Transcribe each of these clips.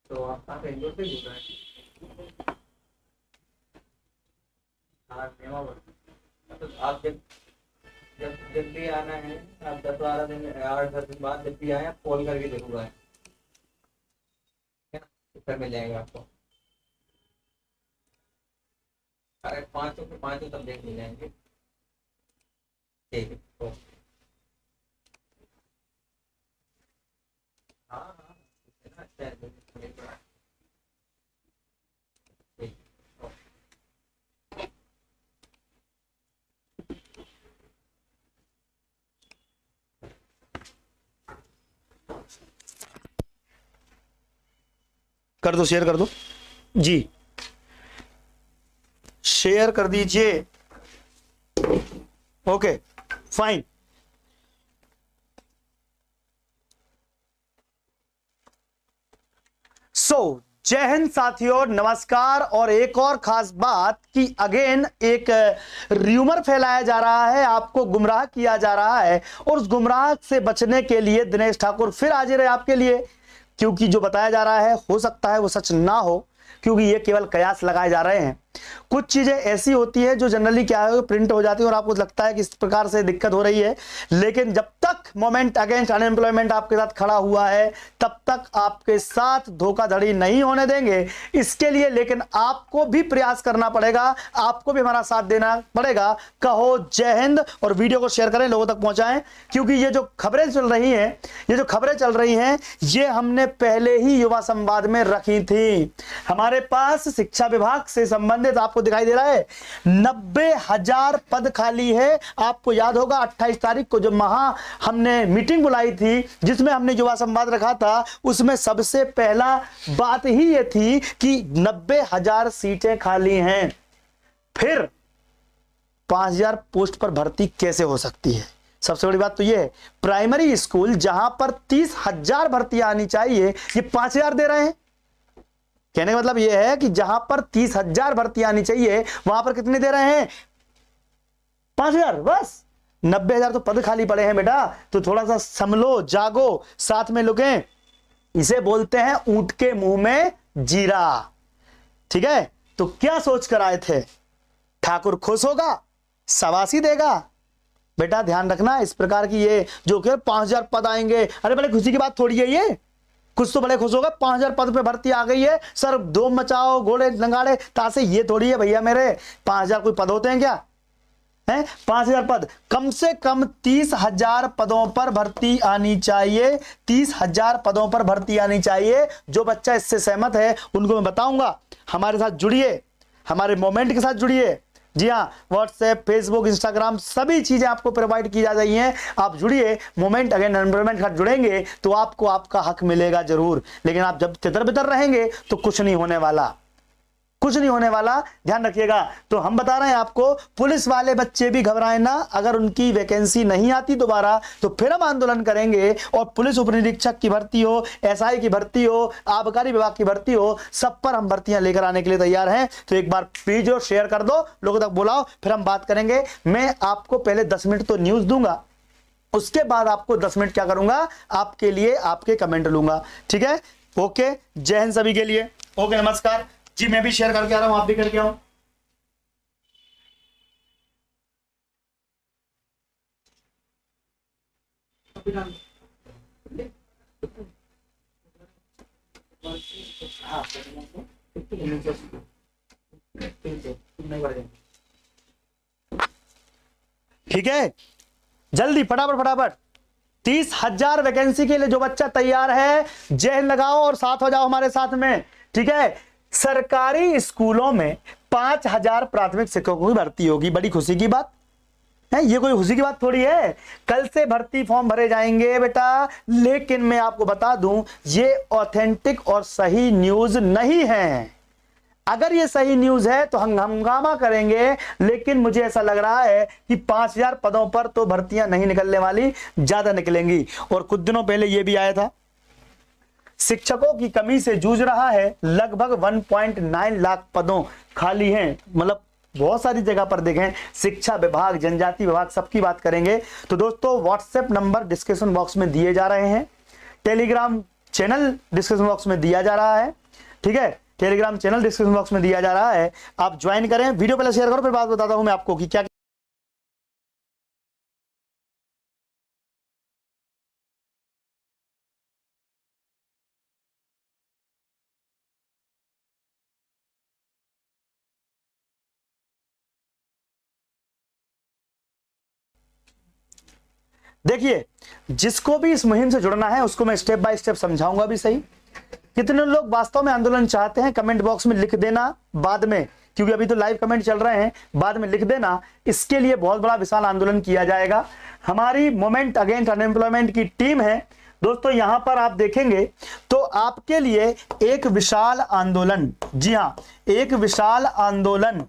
तो आप इंदौर से बोल रहे हैं? हाँ नेमावर। तो आप जब जब जब भी आना है, आप 10-12 दिन 8-10 दिन बाद जब भी आए आप कॉल करके जरूर आए, है ना? फिर मिल जाएगा आपको। अरे 500 के 500 तब देख मिल जाएंगे। ठीक है, ओके। हाँ हाँ, ठीक है ना, अच्छा है, ठीक है, ठीक, ओके। कर दो, शेयर कर दो जी, शेयर कर दीजिए। Okay fine. सो जय हिंद साथियों, नमस्कार। और एक और खास बात कि अगेन एक र्यूमर फैलाया जा रहा है, आपको गुमराह किया जा रहा है, और उस गुमराह से बचने के लिए दिनेश ठाकुर फिर हाजिर है आपके लिए। क्योंकि जो बताया जा रहा है हो सकता है वो सच ना हो, क्योंकि ये केवल कयास लगाए जा रहे हैं। कुछ चीजें ऐसी होती है जो जनरली क्या है, प्रिंट हो जाती है और आपको लगता है कि इस प्रकार से दिक्कत हो रही है, लेकिन जब तक मोमेंट अगेंस्ट अनएम्प्लॉयमेंट आपके साथ खड़ा हुआ है तब तक आपके साथ धोखाधड़ी नहीं होने देंगे। इसके लिए लेकिन आपको भी प्रयास करना पड़ेगा, आपको भी हमारा साथ देना पड़ेगा। कहो जय हिंद और वीडियो को शेयर करें, लोगों तक पहुंचाएं, क्योंकि ये जो खबरें चल रही हैं, ये जो खबरें चल रही हैं, ये हमने पहले ही युवा संवाद में रखी थी। हमारे पास शिक्षा विभाग से संबंधित आपको दिखाई दे रहा है 90,000 पद खाली है। आपको याद होगा 28 तारीख को जो हमने मीटिंग बुलाई थी जिसमें हमने युवा संवाद रखा था, उसमें सबसे पहला बात ही ये थी कि 90,000 सीटें खाली हैं। फिर 5,000 पोस्ट पर भर्ती कैसे हो सकती है? सबसे बड़ी बात तो ये है, प्राइमरी स्कूल जहां पर 30,000 भर्ती आनी चाहिए, ये 5,000 दे रहे हैं। कहने का मतलब यह है कि जहां पर 30,000 भर्ती आनी चाहिए वहां पर कितने दे रहे हैं? 5,000। बस 90,000 तो पद खाली पड़े हैं बेटा, तो थोड़ा सा संभलो, जागो, साथ में लुकें। इसे बोलते हैं ऊंट के मुंह में जीरा। ठीक है, तो क्या सोच कर आए थे? ठाकुर खुश होगा, शाबाशी देगा? बेटा ध्यान रखना, इस प्रकार की ये जो कि 5,000 पद आएंगे, अरे बड़े खुशी की बात थोड़ी है ये। कुछ तो बड़े खुश होगा, 5,000 पद पे भर्ती आ गई है, सर धूम मचाओ, घोड़े लंगाड़े तासे, ये थोड़ी है भैया मेरे। 5,000 कोई पद होते हैं क्या? हैं 5,000 पद, कम से कम 30,000 पदों पर भर्ती आनी चाहिए। 30,000 पदों पर भर्ती आनी चाहिए। जो बच्चा इससे सहमत है उनको मैं बताऊंगा, हमारे साथ जुड़िए, हमारे मोमेंट के साथ जुड़िए। जी हाँ, व्हाट्सएप, फेसबुक, इंस्टाग्राम सभी चीजें आपको प्रोवाइड की जा रही हैं। आप जुड़िए, मोमेंट अगेंस्ट अनएम्प्लॉयमेंट के साथ जुड़ेंगे तो आपको आपका हक मिलेगा जरूर। लेकिन आप जब तितर बितर रहेंगे तो कुछ नहीं होने वाला, कुछ नहीं होने वाला, ध्यान रखिएगा। तो हम बता रहे हैं आपको, पुलिस वाले बच्चे भी घबराए ना, अगर उनकी वैकेंसी नहीं आती दोबारा तो फिर हम आंदोलन करेंगे। और पुलिस उप निरीक्षक की भर्ती हो, एसआई की भर्ती हो, आबकारी विभाग की भर्ती हो, सब पर हम भर्तियां लेकर आने के लिए तैयार हैं। तो एक बार प्लीज शेयर कर दो, लोगों तक बुलाओ, फिर हम बात करेंगे। मैं आपको पहले 10 मिनट तो न्यूज दूंगा, उसके बाद आपको 10 मिनट क्या करूंगा, आपके लिए आपके कमेंट लूंगा। ठीक है, ओके, जय हिंद सभी के लिए। ओके, नमस्कार जी। मैं भी शेयर करके आ रहा हूं, आप भी करके आओ। ठीक है, जल्दी फटाफट फटाफट। 30,000 वैकेंसी के लिए जो बच्चा तैयार है, जय हिंद लगाओ और साथ हो जाओ हमारे साथ में। ठीक है, सरकारी स्कूलों में 5,000 प्राथमिक शिक्षकों की भर्ती होगी। बड़ी खुशी की बात है, ये कोई खुशी की बात थोड़ी है। कल से भर्ती फॉर्म भरे जाएंगे बेटा, लेकिन मैं आपको बता दूं ये ऑथेंटिक और सही न्यूज नहीं है। अगर ये सही न्यूज है तो हम हंगामा करेंगे, लेकिन मुझे ऐसा लग रहा है कि 5,000 पदों पर तो भर्तियां नहीं निकलने वाली, ज्यादा निकलेंगी। और कुछ दिनों पहले ये भी आया था, शिक्षकों की कमी से जूझ रहा है, लगभग 1.9 लाख पदों खाली हैं। मतलब बहुत सारी जगह पर देखें, शिक्षा विभाग, जनजाति विभाग, सबकी बात करेंगे। तो दोस्तों व्हाट्सएप नंबर डिस्क्रिप्शन बॉक्स में दिए जा रहे हैं, टेलीग्राम चैनल डिस्क्रिप्शन बॉक्स में दिया जा रहा है, ठीक है, टेलीग्राम चैनल डिस्क्रिप्शन बॉक्स में दिया जा रहा है, आप ज्वाइन करें। वीडियो पहले शेयर करो, फिर बात बताता हूं मैं आपको कि क्या। देखिए, जिसको भी इस मुहिम से जुड़ना है उसको मैं स्टेप बाय स्टेप समझाऊंगा भी सही। कितने लोग वास्तव में आंदोलन चाहते हैं कमेंट बॉक्स में लिख देना बाद में, क्योंकि अभी तो लाइव कमेंट चल रहे हैं, बाद में लिख देना। इसके लिए बहुत बड़ा विशाल आंदोलन किया जाएगा। हमारी मूवमेंट अगेंस्ट अनएम्प्लॉयमेंट की टीम है दोस्तों, यहां पर आप देखेंगे तो आपके लिए एक विशाल आंदोलन, जी हां, एक विशाल आंदोलन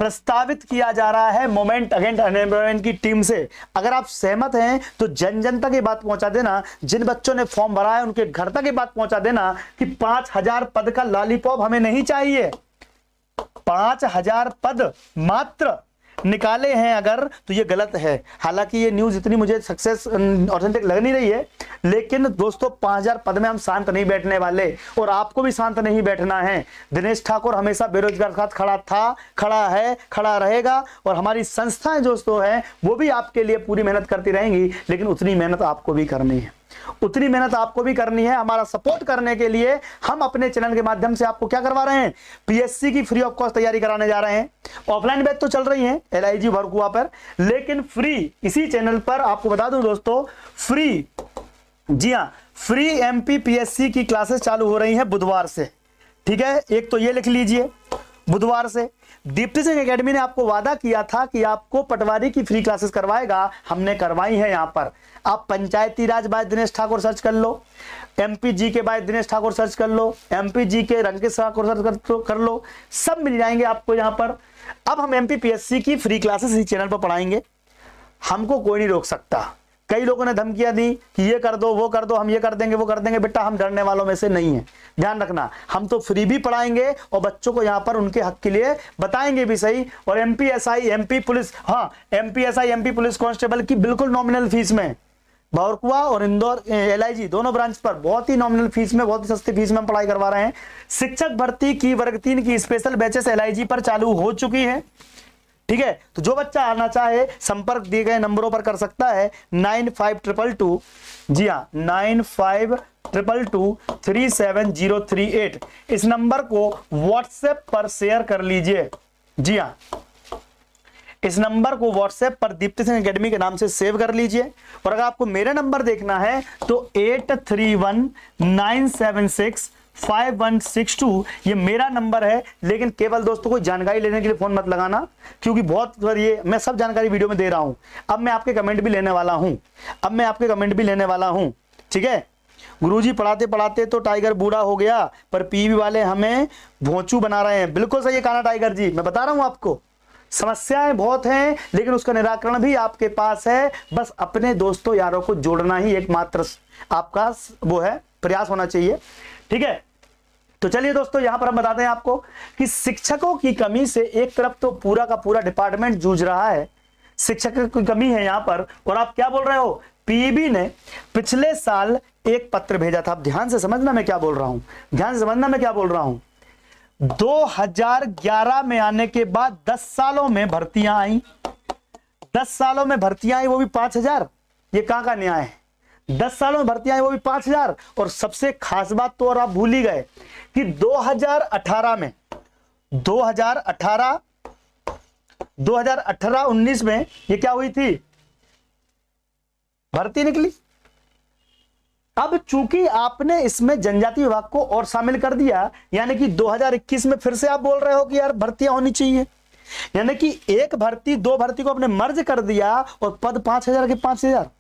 प्रस्तावित किया जा रहा है मूवमेंट अगेंस्ट अनएम्प्लॉयमेंट की टीम से। अगर आप सहमत हैं तो जन जन तक ये बात पहुंचा देना, जिन बच्चों ने फॉर्म भरा है उनके घर तक ये बात पहुंचा देना कि 5000 पद का लॉलीपॉप हमें नहीं चाहिए। 5000 पद मात्र निकाले हैं अगर, तो ये गलत है। हालांकि ये न्यूज इतनी मुझे सक्सेस ऑथेंटिक लग नहीं रही है, लेकिन दोस्तों 5000 पद में हम शांत नहीं बैठने वाले, और आपको भी शांत नहीं बैठना है। दिनेश ठाकुर हमेशा बेरोजगार के साथ खड़ा था, खड़ा है, खड़ा रहेगा, और हमारी संस्थाएं दोस्तों हैं वो भी आपके लिए पूरी मेहनत करती रहेंगी, लेकिन उतनी मेहनत आपको भी करनी है, उतनी मेहनत आपको भी करनी है। हमारा सपोर्ट करने के लिए हम अपने चैनल के माध्यम से आपको क्या करवा रहे हैं, पीएससी की फ्री ऑफ कॉस्ट तैयारी कराने जा रहे हैं। ऑफलाइन बैच तो चल रही है LIG वर्कुआ पर, लेकिन फ्री इसी चैनल पर आपको बता दूं दोस्तों, फ्री, जी हां, फ्री MPPSC की क्लासेस चालू हो रही हैं बुधवार से, ठीक है। एक तो ये लिख लीजिए, बुधवार से। दीप्ति सिंह एकेडमी ने आपको वादा किया था कि आपको पटवारी की फ्री क्लासेस करवाएगा, हमने करवाई है। यहां पर आप पंचायती राज बाय दिनेश ठाकुर सर्च कर लो, MPG के बाय दिनेश ठाकुर सर्च कर लो, MPG के रंकेश ठाकुर सर्च कर लो, सब मिल जाएंगे आपको यहां पर। अब हम MPPSC की फ्री क्लासेस इस चैनल पर पढ़ाएंगे, हमको कोई नहीं रोक सकता। कई लोगों ने धमकियां दी कि ये कर दो, वो कर दो, हम ये कर देंगे, वो कर देंगे। बेटा, हम डरने वालों में से नहीं है, ध्यान रखना। हम तो फ्री भी पढ़ाएंगे और बच्चों को यहाँ पर उनके हक के लिए बताएंगे भी सही। और MPSI, MP पुलिस, हाँ, MPSI, MP पुलिस कांस्टेबल की बिल्कुल नॉमिनल फीस में, भावरकुआ और इंदौर LIG दोनों ब्रांच पर बहुत ही नॉमिनल फीस में, बहुत ही सस्ती फीस में हम पढ़ाई करवा रहे हैं। शिक्षक भर्ती की वर्ग 3 की स्पेशल बैचेस LIG पर चालू हो चुकी है, ठीक है। तो जो बच्चा आना चाहे संपर्क दिए गए नंबरों पर कर सकता है, 9522, जी हाँ, 9522370338। इस नंबर को व्हाट्सएप पर शेयर कर लीजिए, जी हाँ, इस नंबर को व्हाट्सएप पर दीप्ति सिंह एकेडमी के नाम से सेव कर लीजिए। और अगर आपको मेरा नंबर देखना है तो 8319765162 ये मेरा नंबर है। लेकिन केवल दोस्तों को जानकारी लेने के लिए फोन मत लगाना, क्योंकि बहुत बार ये मैं सब जानकारी वीडियो में दे रहा हूं। अब मैं आपके कमेंट भी लेने वाला हूं, ठीक है। गुरुजी पढ़ाते पढ़ाते तो टाइगर बूढ़ा हो गया, पर पीवी वाले हमें भोंचू बना रहे हैं। बिल्कुल सही है काना टाइगर जी, मैं बता रहा हूं आपको, समस्याएं बहुत हैं, लेकिन उसका निराकरण भी आपके पास है। बस अपने दोस्तों यारों को जोड़ना ही एकमात्र आपका वो है, प्रयास होना चाहिए, ठीक है। तो चलिए दोस्तों, यहां पर हम बताते हैं आपको कि शिक्षकों की कमी से एक तरफ तो पूरा का पूरा डिपार्टमेंट जूझ रहा है, शिक्षकों की कमी है यहां पर। और आप क्या बोल रहे हो, पीईबी ने पिछले साल एक पत्र भेजा था। आप ध्यान से समझना मैं क्या बोल रहा हूं, 2011 में आने के बाद 10 सालों में भर्तियां आई, 10 सालों में भर्तियां आई, वो भी 5000। ये कहां का न्याय है, 10 सालों में भर्तियां आई वो भी 5000। और सबसे खास बात तो और आप भूल ही गए कि 2018-19 में ये क्या हुई थी, भर्ती निकली। अब चूंकि आपने इसमें जनजाति विभाग को और शामिल कर दिया, यानी कि 2021 में फिर से आप बोल रहे हो कि यार भर्तियां होनी चाहिए, यानी कि एक भर्ती, दो भर्ती को आपने मर्ज कर दिया और पद 5000 के 5000।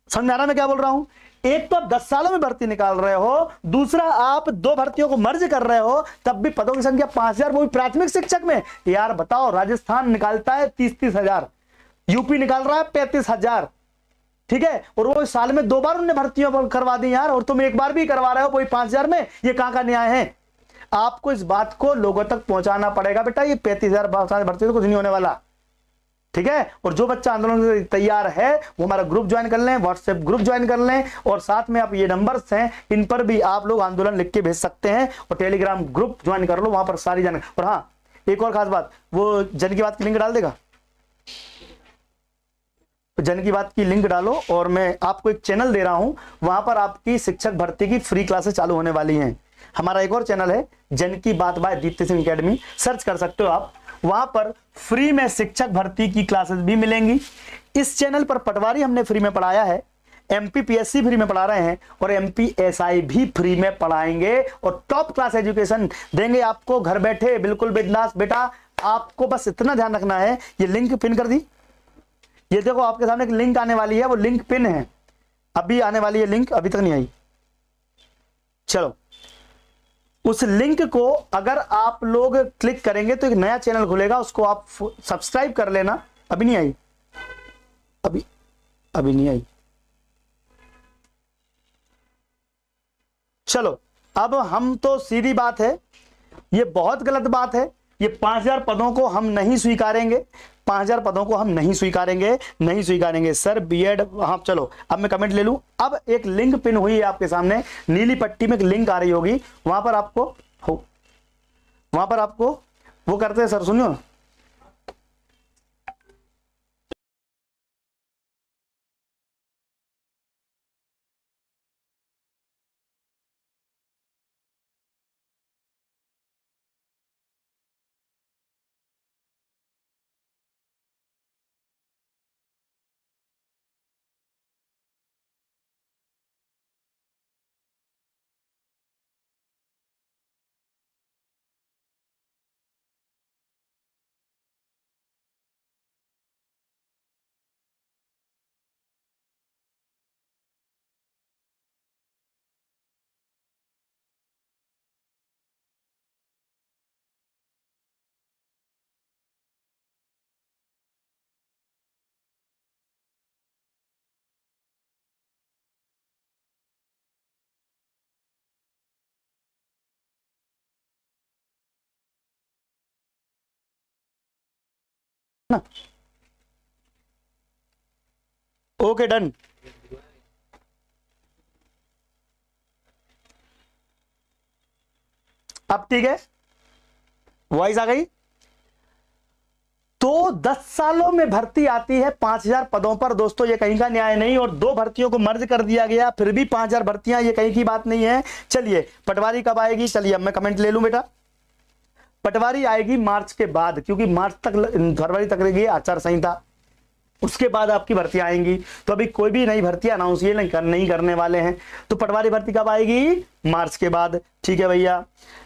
समझ में आ रहा मैं क्या बोल रहा हूं, एक तो आप 10 सालों में भर्ती निकाल रहे हो, दूसरा आप दो भर्तियों को मर्ज कर रहे हो, तब भी पदों की संख्या 5000, वो भी प्राथमिक शिक्षक में। यार बताओ, राजस्थान निकालता है 30-30 हजार, यूपी निकाल रहा है 35,000, ठीक है। और वो साल में 2 बार उन्होंने भर्तियों करवा दी यार, और तुम एक बार भी करवा रहे हो वही 5000 में। ये कहां का न्याय है। आपको इस बात को लोगों तक पहुंचाना पड़ेगा बेटा, ये 35,000 भर्ती तो कुछ नहीं होने वाला, ठीक है। और जो बच्चा आंदोलन के लिए तैयार है वो हमारा ग्रुप ज्वाइन कर लें, व्हाट्सएप ग्रुप ज्वाइन कर लें, और साथ में आप ये नंबर्स हैं इन पर भी आप लोग आंदोलन लिख के भेज सकते हैं, और टेलीग्राम ग्रुप ज्वाइन कर लो, वहां पर सारी जानकारी। और हाँ, एक और खास बात, वो जन की बात की लिंक डाल देगा, जन की बात की लिंक डालो, और मैं आपको एक चैनल दे रहा हूं, वहां पर आपकी शिक्षक भर्ती की फ्री क्लासेस चालू होने वाली हैं। हमारा एक और चैनल है जन की बात by Deepti Singh academy, search कर सकते हो आप, वहां पर फ्री में शिक्षक भर्ती की क्लासेस भी मिलेंगी। इस चैनल पर पटवारी हमने फ्री में पढ़ाया है, एमपीपीएससी फ्री में पढ़ा रहे हैं, और एमपीएसआई भी फ्री में पढ़ाएंगे, और टॉप क्लास एजुकेशन देंगे आपको घर बैठे, बिल्कुल बिंदास। बेटा आपको बस इतना ध्यान रखना है, ये लिंक पिन कर दी, ये देखो आपके सामने एक लिंक आने वाली है, वो लिंक पिन है, अभी आने वाली है लिंक, अभी तक नहीं आई। चलो, उस लिंक को अगर आप लोग क्लिक करेंगे तो एक नया चैनल खुलेगा, उसको आप सब्सक्राइब कर लेना। अभी नहीं आई, अभी नहीं आई। चलो, अब हम तो सीधी बात है, ये बहुत गलत बात है, ये 5000 पदों को हम नहीं स्वीकारेंगे, 5000 पदों को हम नहीं स्वीकारेंगे सर बीएड। हाँ चलो, अब मैं कमेंट ले लूं। अब एक लिंक पिन हुई है आपके सामने, नीली पट्टी में एक लिंक आ रही होगी, वहां पर आपको वो करते हैं सर, सुनियो ना। Okay done. अब ठीक है, वॉइस आ गई। तो 10 सालों में भर्ती आती है 5000 पदों पर। दोस्तों ये कहीं का न्याय नहीं, और 2 भर्तियों को मर्ज कर दिया गया, फिर भी 5000 भर्तियां, ये कहीं की बात नहीं है। चलिए, पटवारी कब आएगी? चलिए अब मैं कमेंट ले लूं बेटा। पटवारी आएगी मार्च के बाद, क्योंकि मार्च तक, फरवरी तक रहेगी आचार संहिता, उसके बाद आपकी भर्ती आएंगी। तो अभी कोई भी नई भर्ती अनाउंस ये नहीं करने वाले हैं। तो पटवारी भर्ती कब आएगी? मार्च के बाद। ठीक है भैया।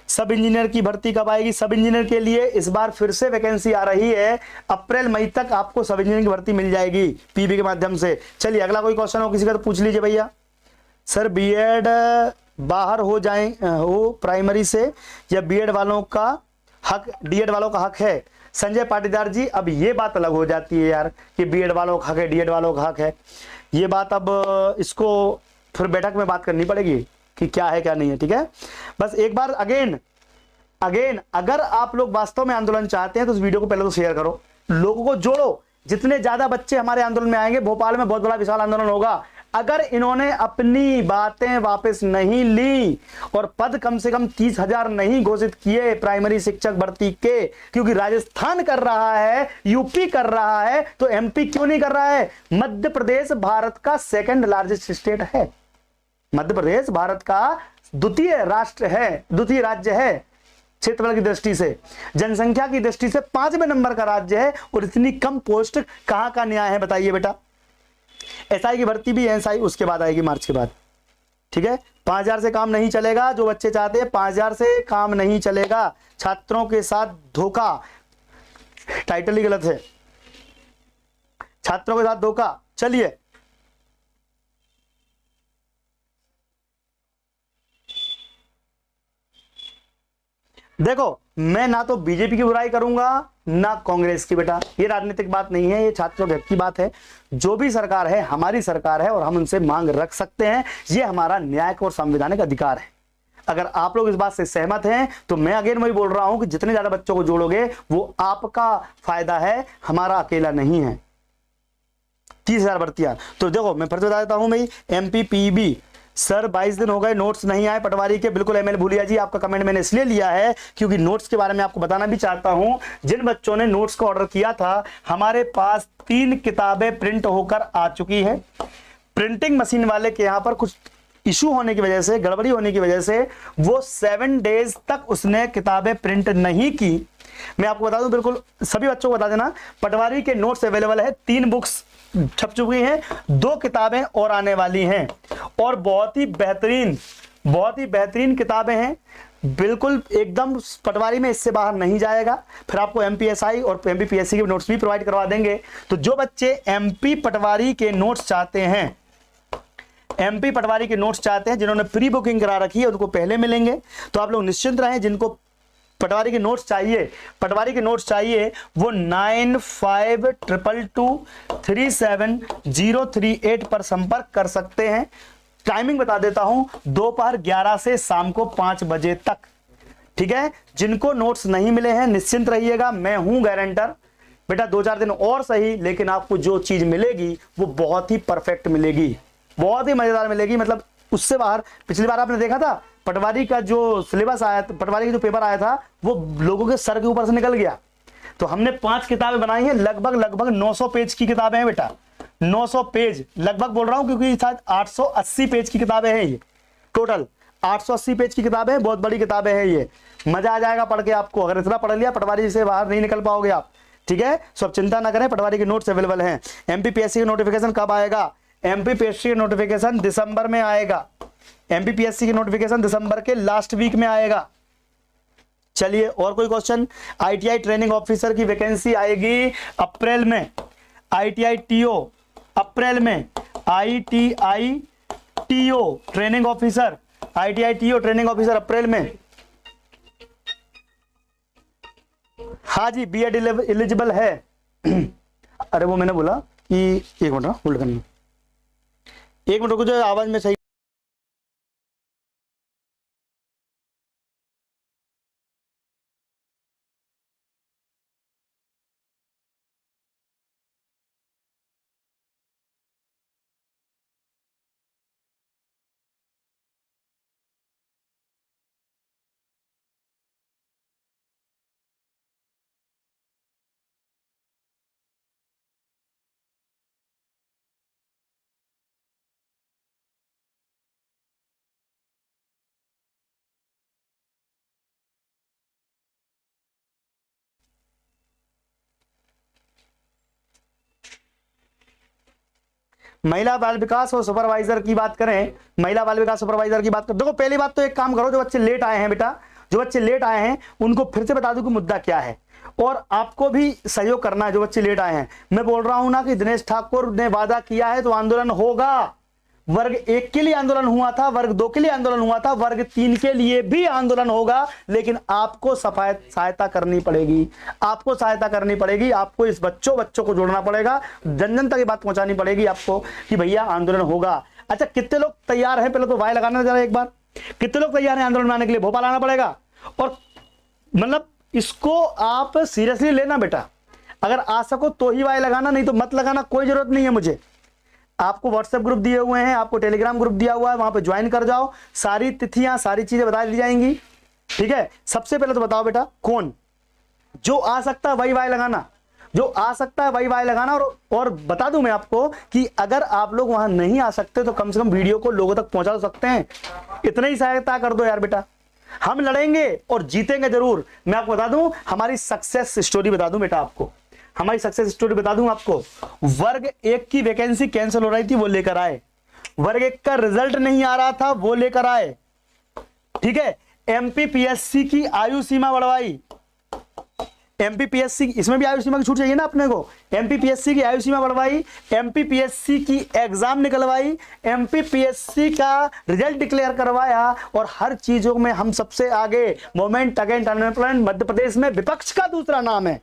सब इंजीनियर की भर्ती कब आएगी? सब इंजीनियर के लिए इस बार फिर से वैकेंसी आ रही है, अप्रैल मई तक आपको सब इंजीनियर की भर्ती मिल जाएगी पीबी के माध्यम से। चलिए, अगला कोई क्वेश्चन हो किसी का तो पूछ लीजिए भैया। सर बीएड बाहर हो प्राइमरी से, या बीएड वालों का हक, डीएड वालों का हक है? संजय पाटीदार जी, अब ये बात अलग हो जाती है यार, कि बीएड वालों का हक है, डीएड वालों का हक है। ये बात अब इसको फिर बैठक में बात करनी पड़ेगी कि क्या है क्या नहीं है। ठीक है, बस एक बार अगेन अगर आप लोग वास्तव में आंदोलन चाहते हैं तो इस वीडियो को पहले तो शेयर करो, लोगों को जोड़ो। जितने ज्यादा बच्चे हमारे आंदोलन में आएंगे, भोपाल में बहुत बड़ा विशाल आंदोलन होगा। अगर इन्होंने अपनी बातें वापस नहीं ली और पद कम से कम 30,000 नहीं घोषित किए प्राइमरी शिक्षक भर्ती के, क्योंकि राजस्थान कर रहा है, यूपी कर रहा है, तो एमपी क्यों नहीं कर रहा है? मध्य प्रदेश भारत का 2nd लार्जेस्ट स्टेट है। मध्य प्रदेश भारत का द्वितीय राज्य है क्षेत्रफल की दृष्टि से, जनसंख्या की दृष्टि से 5वें नंबर का राज्य है, और इतनी कम पोस्ट कहां का न्याय है बताइए बेटा। एसआई की भर्ती भी एसआई उसके बाद आएगी, मार्च के बाद। ठीक है, 5000 से काम नहीं चलेगा। जो बच्चे चाहते हैं 5000 से काम नहीं चलेगा। छात्रों के साथ धोखा, टाइटल ही गलत है, छात्रों के साथ धोखा। चलिए, देखो, मैं ना तो बीजेपी की बुराई करूंगा ना कांग्रेस की बेटा, ये राजनीतिक बात नहीं है, ये छात्रों के हक की बात है। जो भी सरकार है हमारी सरकार है, और हम उनसे मांग रख सकते हैं, ये हमारा न्यायिक और संवैधानिक अधिकार है। अगर आप लोग इस बात से सहमत हैं तो मैं अगेन वही बोल रहा हूं कि जितने ज्यादा बच्चों को जोड़ोगे वो आपका फायदा है, हमारा अकेला नहीं है। 30,000 भर्तियां। तो देखो मैं फिर से बता देता हूं भाई, MPPB सर 22 दिन हो गए, नोट्स नहीं आए पटवारी के। बिल्कुल ML भूलिया जी, आपका कमेंट मैंने इसलिए लिया है क्योंकि नोट्स के बारे में आपको बताना भी चाहता हूं। जिन बच्चों ने नोट्स का ऑर्डर किया था, हमारे पास 3 किताबें प्रिंट होकर आ चुकी है। प्रिंटिंग मशीन वाले के यहां पर कुछ इशू होने की वजह से, गड़बड़ी होने की वजह से वो 7 डेज तक उसने किताबें प्रिंट नहीं की। मैं आपको बता दूं, बिल्कुल सभी बच्चों को बता देना, पटवारी के नोट्स अवेलेबल है। 3 बुक्स छप चुकी हैं, 2 किताबें और आने वाली हैं और बहुत ही बेहतरीन किताबें हैं। बिल्कुल एकदम पटवारी में इससे बाहर नहीं जाएगा। फिर आपको MPSI और MPPSC के नोट्स भी प्रोवाइड करवा देंगे। तो जो बच्चे MP पटवारी के नोट्स चाहते हैं, MP पटवारी के नोट्स चाहते हैं, जिन्होंने प्री बुकिंग करा रखी है उनको पहले मिलेंगे। तो आप लोग निश्चिंत रहें, जिनको पटवारी के नोट्स चाहिए वो 9522237038 पर संपर्क कर सकते हैं। टाइमिंग बता देता हूं, दोपहर 11 से शाम को 5 बजे तक। ठीक है, जिनको नोट्स नहीं मिले हैं निश्चिंत रहिएगा, मैं हूं गारंटर। बेटा 2-4 दिन और सही, लेकिन आपको जो चीज मिलेगी वो बहुत ही परफेक्ट मिलेगी, बहुत ही मजेदार मिलेगी। मतलब उससे बाहर, पिछली बार आपने देखा था पटवारी का जो सिलेबस आया था, पटवारी का जो पेपर आया था, वो लोगों के सर के ऊपर से निकल गया। तो हमने 5 किताबें बनाई हैं, लगभग 900 पेज की किताबें हैं बेटा। 900 पेज लगभग बोल रहा हूं क्योंकि शायद 880 पेज की किताबें हैं। ये टोटल 880 पेज की किताबें हैं, बहुत बड़ी किताबें हैं। ये मजा आ जाएगा पढ़ के आपको। अगर इतना पढ़ लिया, पटवारी से बाहर नहीं निकल पाओगे आप। ठीक है, सब चिंता ना करें, पटवारी के नोट्स अवेलेबल हैं। MPPSC का नोटिफिकेशन कब आएगा? MPPSC का नोटिफिकेशन दिसंबर में आएगा। MPPSC की नोटिफिकेशन दिसंबर के लास्ट वीक में आएगा। चलिए, और कोई क्वेश्चन? ITI ट्रेनिंग ऑफिसर की वैकेंसी आएगी अप्रैल में। ITI TO अप्रैल में। ITI TO training officer, ITI TO training officer April में। हाँ जी, B.Ed एलिजिबल है। अरे वो मैंने बोला कि 1 मिनट होल्ड करना, 1 मिनट रुको, जो आवाज में सही। महिला बाल विकास और सुपरवाइजर की बात करें, महिला बाल विकास सुपरवाइजर की बात करें। देखो पहली बात तो एक काम करो, जो बच्चे लेट आए हैं बेटा, जो बच्चे लेट आए हैं उनको फिर से बता दूं कि मुद्दा क्या है, और आपको भी सहयोग करना है। जो बच्चे लेट आए हैं, मैं बोल रहा हूं ना कि दिनेश ठाकुर ने वादा किया है तो आंदोलन होगा। वर्ग 1 के लिए आंदोलन हुआ था, वर्ग 2 के लिए आंदोलन हुआ था, वर्ग 3 के लिए भी आंदोलन होगा, लेकिन आपको सहायता करनी पड़ेगी। आपको सहायता करनी पड़ेगी, आपको इस बच्चों को जोड़ना पड़ेगा, जन जन तक ये बात पहुंचानी पड़ेगी आपको कि भैया आंदोलन होगा। अच्छा, कितने लोग तैयार हैं? पहले तो वाई लगाना जरा एक बार, कितने लोग तैयार हैं आंदोलन में आने के लिए? भोपाल आना पड़ेगा। और मतलब इसको आप सीरियसली लेना बेटा, अगर आ सको तो ही वाई लगाना, नहीं तो मत लगाना, कोई जरूरत नहीं है मुझे। आपको व्हाट्सएप ग्रुप दिए हुए हैं, आपको टेलीग्राम ग्रुप दिया हुआ है, वहां पे ज्वाइन कर जाओ, सारी तिथियां सारी चीजें बता दी जाएंगी। ठीक है, सबसे पहले तो बताओ बेटा, कौन जो आ सकता है वही वाई लगाना, जो आ सकता है वही वाई लगाना। और बता दूं मैं आपको कि अगर आप लोग वहां नहीं आ सकते तो कम से कम वीडियो को लोगों तक पहुंचा सकते हैं, इतना ही सहायता कर दो यार बेटा। हम लड़ेंगे और जीतेंगे जरूर। मैं आपको बता दूं, हमारी सक्सेस स्टोरी बता दूं बेटा आपको, हमारी सक्सेस स्टोरी बता दूं आपको। वर्ग 1 की वैकेंसी कैंसिल हो रही थी, वो लेकर आए। वर्ग 1 का रिजल्ट नहीं आ रहा था, वो लेकर आए। ठीक है, MPPSC की आयु सीमा बढ़वाई। MPPSC इसमें भी आयु सीमा की छूट चाहिए ना अपने को। MPPSC की आयु सीमा बढ़वाई, MPPSC की एग्जाम निकलवाई, MPPSC का रिजल्ट डिक्लेयर करवाया, और हर चीजों में हम सबसे आगे। Movement against unemployment Madhya Pradesh में विपक्ष का दूसरा नाम है।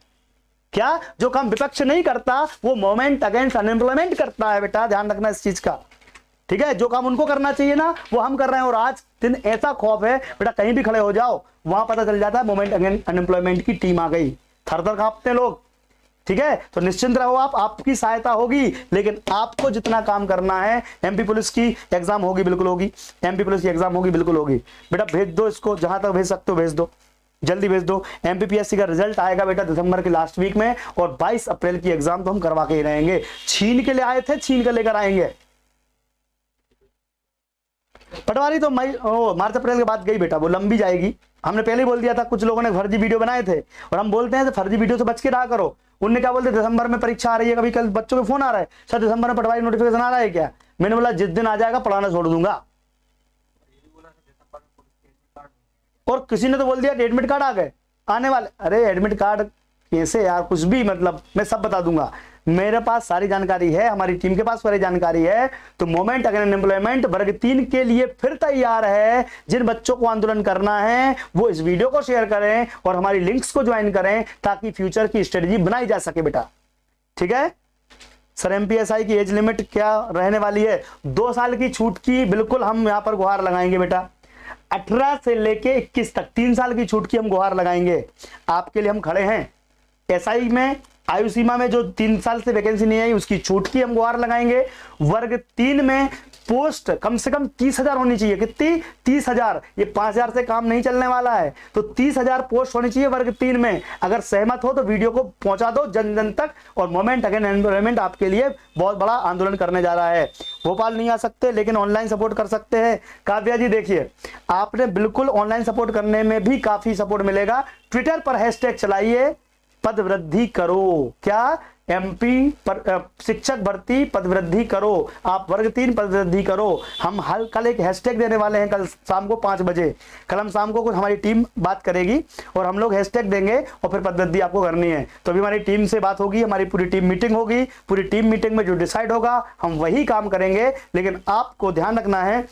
क्या? जो काम विपक्ष नहीं करता वो मूवमेंट अगेंस्ट अनएम्प्लॉयमेंट करता है बेटा, ध्यान रखना इस चीज का। ठीक है, जो काम उनको करना चाहिए ना वो हम कर रहे हैं। और आज दिन ऐसा खौफ है बेटा, कहीं भी खड़े हो जाओ वहां पता चल जाता है मोमेंट अगेन अनएम्प्लॉयमेंट की टीम आ गई, थर थर कांपते लोग। ठीक है, तो निश्चिंत रहो आप, आपकी सहायता होगी, लेकिन आपको जितना काम करना है, एमपी पुलिस की एग्जाम होगी, बिल्कुल होगी, एमपी पुलिस की एग्जाम होगी, बिल्कुल होगी। बेटा भेज दो इसको, जहां तक भेज सकते हो भेज दो, जल्दी भेज दो। एमपीपीएससी का रिजल्ट आएगा बेटा दिसंबर के लास्ट वीक में, और 22 अप्रैल की एग्जाम तो हम करवा के ही रहेंगे। छीन के ले आए थे, छीन के लेकर आएंगे। पटवारी तो मार्च अप्रैल के बाद गई बेटा, वो लंबी जाएगी। हमने पहले ही बोल दिया था, कुछ लोगों ने फर्जी वीडियो बनाए थे, और हम बोलते हैं फर्जी वीडियो से बच के रहा करो। उनने क्या बोलते, दिसंबर में परीक्षा आ रही है, कभी कल बच्चों के फोन आ रहा है, सर दिसंबर में पटवारी नोटिफिकेशन आ रहा है क्या? मैंने बोला जिस दिन आ जाएगा पढ़ाना छोड़ दूंगा। और किसी ने तो बोल दिया एडमिट कार्ड आ गए आने वाले। अरे एडमिट कार्ड कैसे यार, कुछ भी मतलब मैं सब बता दूंगा, मेरे पास सारी जानकारी है, हमारी टीम के पास सारी जानकारी है। तो मोमेंट अगेन एम्प्लॉयमेंट वर्ग 3 के लिए फिर तैयार है। जिन बच्चों को आंदोलन करना है वो इस वीडियो को शेयर करें और हमारी लिंक्स को ज्वाइन करें, ताकि फ्यूचर की स्ट्रेटजी बनाई जा सके बेटा। ठीक है सर, एमपीएसआई की एज लिमिट क्या रहने वाली है? 2 साल की छूट की बिल्कुल हम यहां पर गुहार लगाएंगे बेटा। 18 से लेके 21 तक 3 साल की छूट की हम गुहार लगाएंगे, आपके लिए हम खड़े हैं। एसआई में आयु सीमा में जो 3 साल से वैकेंसी नहीं आई उसकी छूट की हम गुहार लगाएंगे। वर्ग 3 में पोस्ट कम से कम 30,000 होनी चाहिए। कितनी? 30,000। ये 5,000 से काम नहीं चलने वाला है, तो 30,000 पोस्ट होनी चाहिए वर्ग 3 में। अगर सहमत हो तो वीडियो को पहुंचा दो जन जन तक। और मोमेंट अगेन एनवायरमेंट आपके लिए बहुत बड़ा आंदोलन करने जा रहा है। भोपाल नहीं आ सकते लेकिन ऑनलाइन सपोर्ट कर सकते हैं। काव्या जी देखिए, आपने बिल्कुल ऑनलाइन सपोर्ट करने में भी काफी सपोर्ट मिलेगा। ट्विटर पर हैशटैग चलाइए, पद वृद्धि करो। क्या? एमपी पर शिक्षक भर्ती पद वृद्धि करो, आप वर्ग 3 पद वृद्धि करो। हम कल एक हैशटैग देने वाले हैं, कल शाम को 5 बजे। कल हम शाम को कुछ हमारी टीम बात करेगी और हम लोग हैशटैग देंगे और फिर पद वृद्धि आपको करनी है। तो अभी हमारी टीम से बात होगी, हमारी पूरी टीम मीटिंग होगी। पूरी टीम मीटिंग में जो डिसाइड होगा हम वही काम करेंगे। लेकिन आपको ध्यान रखना है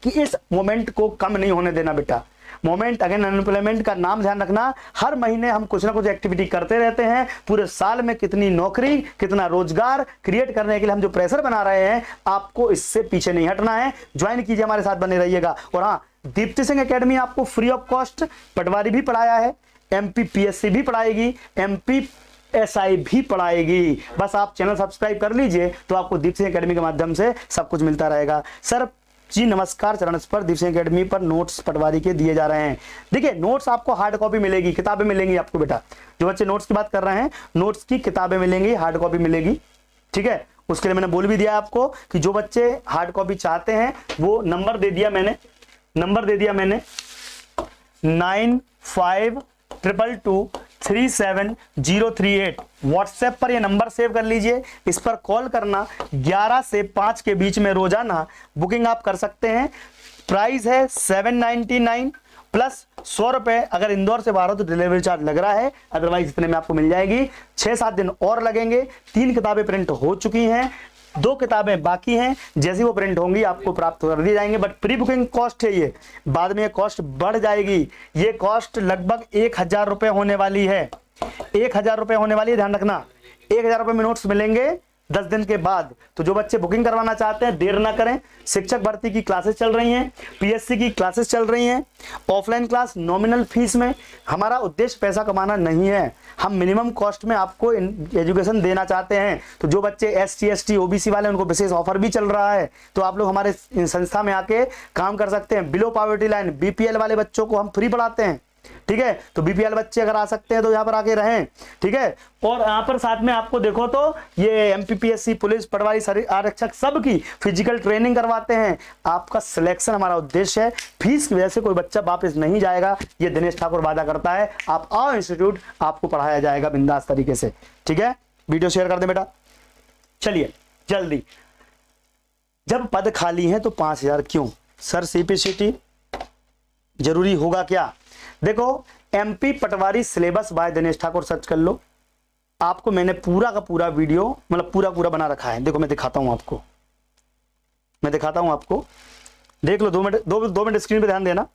कि इस मोमेंट को कम नहीं होने देना बेटा। मोमेंट अगेन अनएम्प्लॉयमेंट का नाम ध्यान रखना। हर महीने हम कुछ ना कुछ एक्टिविटी करते रहते हैं। पूरे साल में कितनी नौकरी, कितना रोजगार क्रिएट करने के लिए हम जो प्रेशर बना रहे हैं, आपको इससे पीछे नहीं हटना है। ज्वाइन कीजिए, हमारे साथ बने रहिएगा। और हाँ, दीप्ति सिंह एकेडमी आपको फ्री ऑफ कॉस्ट पटवारी भी पढ़ाया है, एमपीपीएससी भी पढ़ाएगी, एमपीएसआई भी पढ़ाएगी। बस आप चैनल सब्सक्राइब कर लीजिए तो आपको दीप्ति सिंह एकेडमी के माध्यम से सब कुछ मिलता रहेगा। सर जी नमस्कार, चरण पर दीप सिंह एकेडमी पर नोट्स पटवारी के दिए जा रहे हैं। देखिए नोट्स आपको हार्ड कॉपी मिलेगी, किताबें मिलेंगी आपको बेटा। जो बच्चे नोट्स की बात कर रहे हैं, नोट्स की किताबें मिलेंगी, हार्ड कॉपी मिलेगी। ठीक है, उसके लिए मैंने बोल भी दिया आपको कि जो बच्चे हार्ड कॉपी चाहते हैं वो नंबर दे दिया मैंने 9522237038। व्हाट्सएप पर ये नंबर सेव कर लीजिए, इस पर कॉल करना। 11 से 5 के बीच में रोजाना बुकिंग आप कर सकते हैं। प्राइस है 799 प्लस 100 रुपए। अगर इंदौर से बाहर हो तो डिलीवरी चार्ज लग रहा है, अदरवाइज इतने में आपको मिल जाएगी। 6-7 दिन और लगेंगे। 3 किताबें प्रिंट हो चुकी हैं, 2 किताबें बाकी हैं। जैसी वो प्रिंट होंगी आपको प्राप्त कर दिए जाएंगे। बट प्री बुकिंग कॉस्ट है ये, बाद में ये कॉस्ट बढ़ जाएगी। ये कॉस्ट लगभग 1,000 रुपए होने वाली है। 1,000 रुपए होने वाली है, ध्यान रखना। 1,000 रुपए में नोट्स मिलेंगे 10 दिन के बाद। तो जो बच्चे बुकिंग करवाना चाहते हैं देर ना करें। शिक्षक भर्ती की क्लासेस चल रही हैं, पीएससी की क्लासेस चल रही हैं, ऑफलाइन क्लास नॉमिनल फीस में। हमारा उद्देश्य पैसा कमाना नहीं है, हम मिनिमम कॉस्ट में आपको एजुकेशन देना चाहते हैं। तो जो बच्चे SC ST OBC वाले, उनको विशेष ऑफर भी चल रहा है। तो आप लोग हमारे संस्था में आके काम कर सकते हैं। बिलो पॉवर्टी लाइन BPL वाले बच्चों को हम फ्री पढ़ाते हैं। ठीक है, तो BPL बच्चे अगर आ सकते हैं तो यहाँ पर आके रहें। ठीक है, और यहाँ पर साथ में आपको देखो तो ये MPPSC पुलिस पटवारी आरक्षक सबकी फिजिकल ट्रेनिंग करवाते हैं। आपका सिलेक्शन हमारा उद्देश्य है। फीस की वजह से कोई बच्चा वापस नहीं जाएगा, ये दिनेश ठाकुर वादा करता है। आप आओ इंस्टीट्यूट, आपको पढ़ाया जाएगा बिंदास तरीके से। ठीक है, वीडियो शेयर कर दे बेटा। चलिए जल्दी। जब पद खाली है तो 5,000 क्यों? सर CPCT जरूरी होगा क्या? देखो, MP Patwari syllabus by Dinesh Thakur search कर लो। आपको मैंने पूरा का पूरा वीडियो मतलब पूरा बना रखा है। देखो मैं दिखाता हूं आपको, देख लो। 2 मिनट स्क्रीन पे ध्यान देना।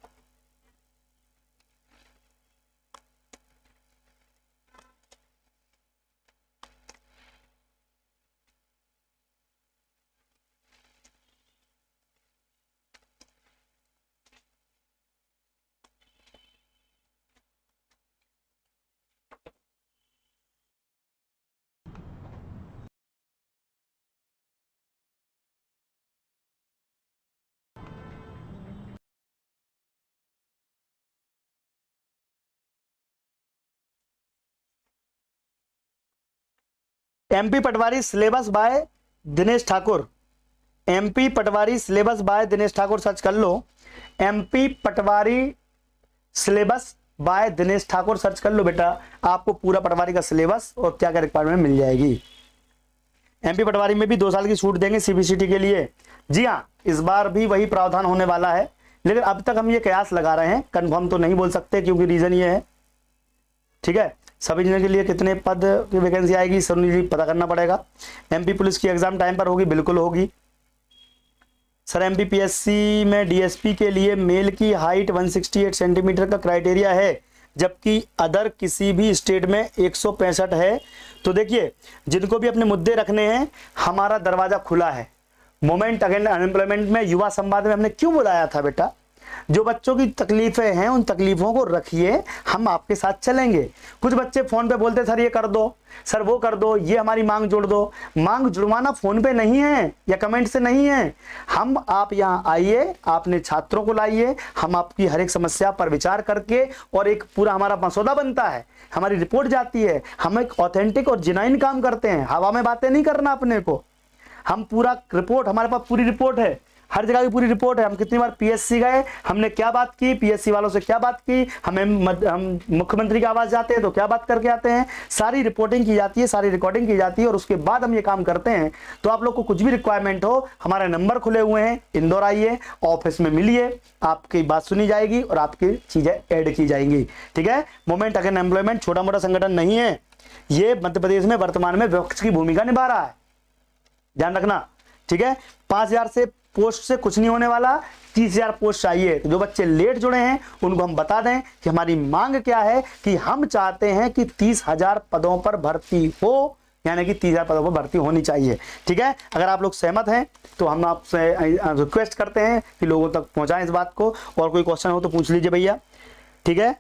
MP Patwari syllabus by Dinesh Thakur, MP Patwari syllabus by Dinesh Thakur search कर लो, MP Patwari syllabus by Dinesh Thakur search कर लो बेटा, आपको पूरा पटवारी का सिलेबस और क्या क्या रिक्वायरमेंट मिल जाएगी। एमपी पटवारी में भी 2 साल की छूट देंगे सीबीसीटी के लिए। जी हाँ, इस बार भी वही प्रावधान होने वाला है, लेकिन अब तक हम ये कयास लगा रहे हैं, कंफर्म तो नहीं बोल सकते क्योंकि रीजन ये है, ठीक है। सब इंजीनियर के लिए कितने पद की वैकेंसी आएगी सर पता करना पड़ेगा। एमपी पुलिस की एग्जाम टाइम पर होगी, बिल्कुल होगी सर। एमपीपीएससी में डीएसपी के लिए मेल की हाइट 168 सेंटीमीटर का क्राइटेरिया है, जबकि अदर किसी भी स्टेट में 165 है। तो देखिए, जिनको भी अपने मुद्दे रखने हैं, हमारा दरवाजा खुला है। मोमेंट अगेंस्ट अनएम्प्लॉयमेंट में युवा संवाद में हमने क्यों बुलाया था बेटा, जो बच्चों की तकलीफें हैं उन तकलीफों को रखिए, हम आपके साथ चलेंगे। कुछ बच्चे फोन पे बोलते सर ये कर दो, सर वो कर दो, ये हमारी मांग जोड़ दो। मांग जुड़वाना फोन पे नहीं है या कमेंट से नहीं है। हम आप यहाँ आइए, आपने छात्रों को लाइए, हम आपकी हर एक समस्या पर विचार करके और एक पूरा हमारा मसौदा बनता है, हमारी रिपोर्ट जाती है, हम एक ऑथेंटिक और जेन्युइन काम करते हैं। हवा में बातें नहीं करना अपने को, हम पूरा रिपोर्ट, हमारे पास पूरी रिपोर्ट है, हर जगह की पूरी रिपोर्ट है। हम कितनी बार पीएससी गए, हमने क्या बात की, पीएससी वालों से क्या बात की, हम मुख्यमंत्री के आवास जाते हैं तो क्या बात करके आते हैं, सारी रिपोर्टिंग की जाती है, सारी रिकॉर्डिंग की जाती है और उसके बाद हम ये काम करते हैं। तो आप लोग को कुछ भी रिक्वायरमेंट हो, हमारे नंबर खुले हुए हैं, इंदौर आइए, ऑफिस में मिलिए, आपकी बात सुनी जाएगी और आपकी चीजें ऐड की जाएंगी, ठीक है। मोमेंट अगेंस्ट एम्प्लॉयमेंट छोटा मोटा संगठन नहीं है, ये मध्य प्रदेश में वर्तमान में विपक्ष की भूमिका निभा रहा है, ध्यान रखना, ठीक है। 5000 से पोस्ट से कुछ नहीं होने वाला, 30,000 पोस्ट चाहिए। तो जो बच्चे लेट जुड़े हैं उनको हम बता दें कि हमारी मांग क्या है, कि हम चाहते हैं कि 30,000 पदों पर भर्ती हो, यानी कि 30,000 पदों पर भर्ती होनी चाहिए, ठीक है। अगर आप लोग सहमत हैं तो हम आपसे रिक्वेस्ट करते हैं कि लोगों तक पहुंचाएं इस बात को, और कोई क्वेश्चन हो तो पूछ लीजिए भैया, ठीक है।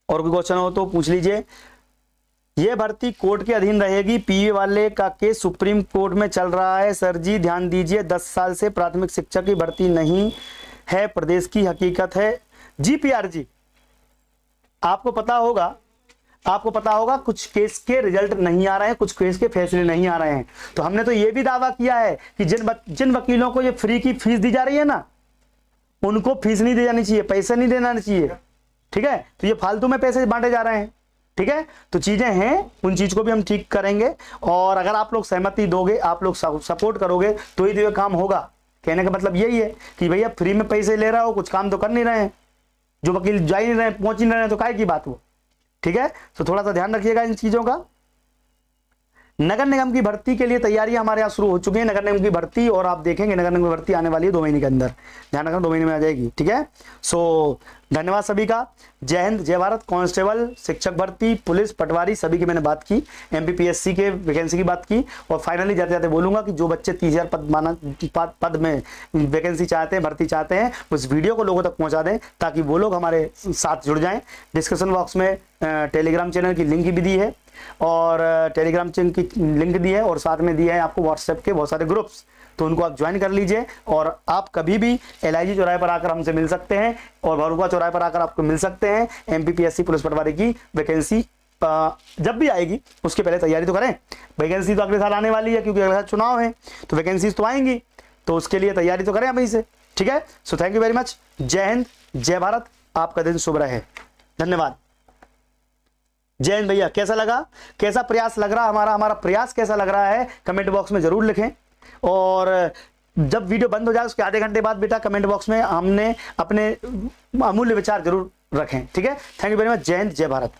और कोई क्वेश्चन हो तो पूछ लीजिए। ये भर्ती कोर्ट के अधीन रहेगी। पीए वाले का केस सुप्रीम कोर्ट में चल रहा है सर जी, ध्यान दीजिए। 10 साल से प्राथमिक शिक्षक की भर्ती नहीं है, प्रदेश की हकीकत है। जी पीआर जी, आपको पता होगा कुछ केस के रिजल्ट नहीं आ रहे हैं, कुछ केस के फैसले नहीं आ रहे हैं। तो हमने तो ये भी दावा किया है कि जिन वकीलों को ये फ्री की फीस दी जा रही है ना, उनको फीस नहीं दी जानी चाहिए, पैसे नहीं देना चाहिए, ठीक है। तो ये फालतू में पैसे बांटे जा रहे हैं, ठीक है। तो चीजें हैं, उन चीज को भी हम ठीक करेंगे, और अगर आप लोग सहमति दोगे, आप लोग सपोर्ट करोगे तो ही ये काम होगा। कहने का मतलब यही है कि भैया फ्री में पैसे ले रहा हो, कुछ काम तो कर नहीं रहे हैं, जो वकील जा ही नहीं रहे, पहुंच ही नहीं रहे, तो काय की बात वो, ठीक है। तो थोड़ा सा ध्यान रखिएगा इन चीजों का। नगर निगम की भर्ती के लिए तैयारियां हमारे यहाँ शुरू हो चुकी है, नगर निगम की भर्ती, और आप देखेंगे नगर निगम की भर्ती आने वाली है 2 महीने के अंदर, ध्यान रखना 2 महीने में आ जाएगी, ठीक है। सो धन्यवाद सभी का, जय हिंद जय भारत। कांस्टेबल, शिक्षक भर्ती, पुलिस, पटवारी, सभी की मैंने बात की, एमपीपीएससी के वैकेंसी की बात की, और फाइनली जाते जाते बोलूंगा कि जो बच्चे 30,000 पद में वैकेंसी चाहते हैं, भर्ती चाहते हैं, उस वीडियो को लोगों तक पहुंचा दें ताकि वो लोग हमारे साथ जुड़ जाएं। डिस्क्रिप्शन बॉक्स में टेलीग्राम चैनल की लिंक भी दी है, और टेलीग्राम चैनल की लिंक दी है, और साथ में दिया है आपको व्हाट्सएप के बहुत सारे ग्रुप्स, तो उनको आप ज्वाइन कर लीजिए। और आप कभी भी LIG चौराहे पर आकर हमसे मिल सकते हैं, और भरूका चौराहे पर आकर आपको मिल सकते हैं। एमपीपीएससी पुलिस पटवारी की वैकेंसी जब भी आएगी उसके पहले तैयारी तो करें, वैकेंसी तो अगले साल आने वाली है क्योंकि अगले साल चुनाव है, तो वैकेंसीज तो आएंगी, तो उसके लिए तैयारी तो करें अभी से, ठीक है। So thank you very much, जय हिंद जय भारत, आपका दिन शुभ रहे, धन्यवाद। जय हिंद भैया, कैसा लगा, कैसा प्रयास लग रहा हमारा प्रयास कैसा लग रहा है, कमेंट बॉक्स में जरूर लिखें। और जब वीडियो बंद हो जाए उसके आधे घंटे बाद बेटा कमेंट बॉक्स में हमने अपने अमूल्य विचार जरूर रखें, ठीक है। थैंक यू वेरी मच, जय हिंद जय भारत।